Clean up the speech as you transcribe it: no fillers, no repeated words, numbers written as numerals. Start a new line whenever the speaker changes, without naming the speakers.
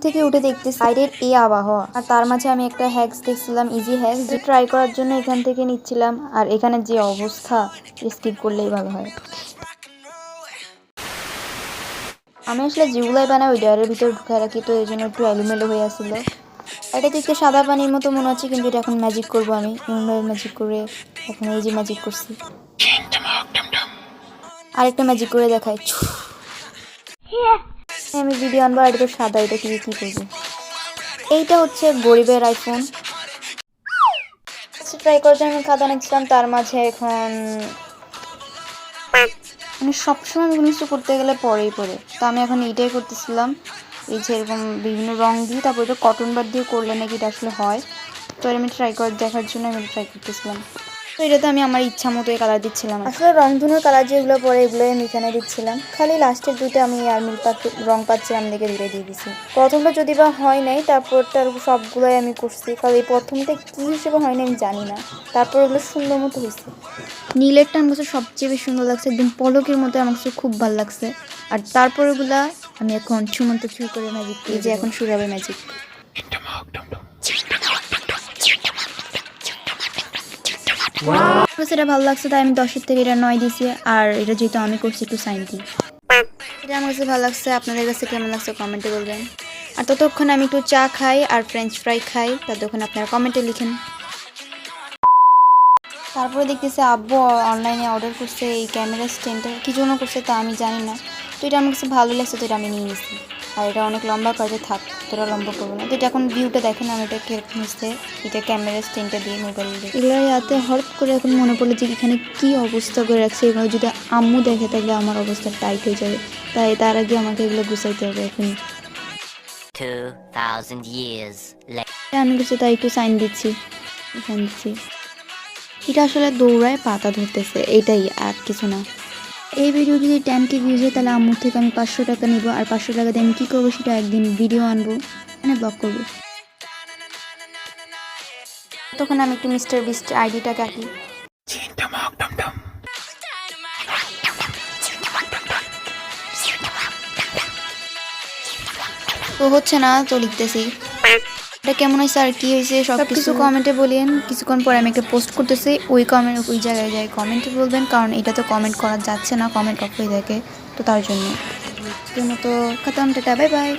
থেকে উঠে দেখতেছি বাইরের এই আবহাওয়া, আর তার মাঝে আমি একটা হ্যাক্স দেখছিলাম, ইজি হ্যাক্স, যে ট্রাই করার জন্য এখান থেকে নিচ্ছিলাম। আর এখানে যে অবস্থা, স্কিপ করলেই ভালো হয়। আমি আসলে যেগুলাই বানাই ওই ডয়ারের ভিতরে ঢুকায় রাখি, তো এই জন্য একটু এলোমেলো হয়ে আসছিল। এটা দেখতে সাদা পানির মতো মনে হচ্ছে, কিন্তু এটা এখন ম্যাজিক করবো আমি। এমনভাবে ম্যাজিক করে এখন এই যে ম্যাজিক করছি, আরেকটা ম্যাজিক করে দেখাই। আমি ভিডিও আনবো, আর এটা তো সাদা, এটা কি করবো। এইটা হচ্ছে গরিবের আইফোন। ট্রাই করার জন্য আমি খাতা নিচ্ছিলাম, তার মাঝে এখন মানে সবসময় আমি কোনো কিছু করতে গেলে পরেই পড়ে, তো আমি এখন এইটাই করতেছিলাম। এই যে এরকম বিভিন্ন রং দিয়ে, তারপর এটা কটন বার দিয়ে করলে নাকি এটা আসলে হয়, তো আমি ট্রাই করে দেখার জন্য আমি ট্রাই করতেছিলাম। তো এটাতে আমি আমার ইচ্ছা মতোই কালার দিচ্ছিলাম। আসলে রংধনুর কালার যেগুলো পরে এগুলোই আমি এখানে দিচ্ছিলাম, খালি লাস্টের দুটো আমি আর মিল রং পাচ্ছিলাম দেখে দূরে দিয়ে দিছি। প্রথমটা যদি বা হয় নাই, তারপরটার সবগুলোই আমি করছি, খালি প্রথমটা কী হিসেবে হয় না আমি জানি না, তারপর ওগুলো সুন্দর মতো হয়েছে। নীলেরটা আমার কাছে সবচেয়ে বেশি সুন্দর লাগছে, একদম পলকের মতো, আমার কাছে খুব ভালো লাগছে। আর তারপর ওগুলা আমি এখন ছুমন্ত ছুঁ করে ম্যাজিক, এই যে এখন শুরু হবে ম্যাজিক। সেটা ভালো লাগছে, তাই আমি 10-এর থেকে এটা 9 দিছি। আর এটা যেহেতু আমি করছি, একটু সাইন দিই। এটা আমার কাছে ভালো লাগছে, আপনাদের কাছে কেমন লাগছে কমেন্টে বলবেন। আর ততক্ষণ আমি একটু চা খাই আর ফ্রেঞ্চ ফ্রাই খাই, ততক্ষণ আপনারা কমেন্টে লিখেন। তারপরে দেখতেছি আব্বু অনলাইনে অর্ডার করছে এই ক্যামেরা স্ট্যান্ডটা, কী জন্য করছে তা আমি জানি না, তো এটা আমার কাছে ভালো লাগছে, তো এটা আমি নিয়ে নিচ্ছি। আর এটা অনেক লম্বা কাজে থাক, তোরা লম্বা করবো না। তো এটা এখন ভিউটা দেখেন আমি এটা কিরকম হচ্ছে, এটা ক্যামেরা স্ট্যান্ডটা দিয়ে মোবাইল দিয়ে। এগুলোর হাতে হঠাৎ করে এখন মনে পড়লো যে এখানে কী অবস্থা করে রাখছে, এগুলো যদি আম্মু দেখে তাহলে আমার অবস্থা টাইট হয়ে যাবে, তাই তার আগে আমাকে এগুলো গুছাইতে হবে এখন।
2000 years later.
আমি কিছু তাই একটু সাইন দিচ্ছি। এটা আসলে দৌড়ায় পাতা ধরতেছে, এইটাই, আর কিছু না। এই ভিডিও যদি 10K ভিউজ হয় তাহলে আম্মুর থেকে আমি 500 টাকা নিব, আর 500 টাকা দিয়ে আমি কী করবো সেটা একদিন ভিডিও আনবো, মানে ব্লগ করবো। তখন আমি একটু মিস্টার বিস্ট আইডিটাকে আঁকি। তো হচ্ছে না, তো লিখতেছি এটা কেমন হয়েছে আর কি হয়েছে সব কিছু কমেন্টে বলেন। কিছুক্ষণ পরে আমি একটা পোস্ট করতেছি, ওই জায়গায় যাই কমেন্টে বলবেন, কারণ এটা তো কমেন্ট করা যাচ্ছে না, কমেন্ট অফ হয়ে থাকে, তো তার জন্য। তো খতম, টাটা, বাই বাই।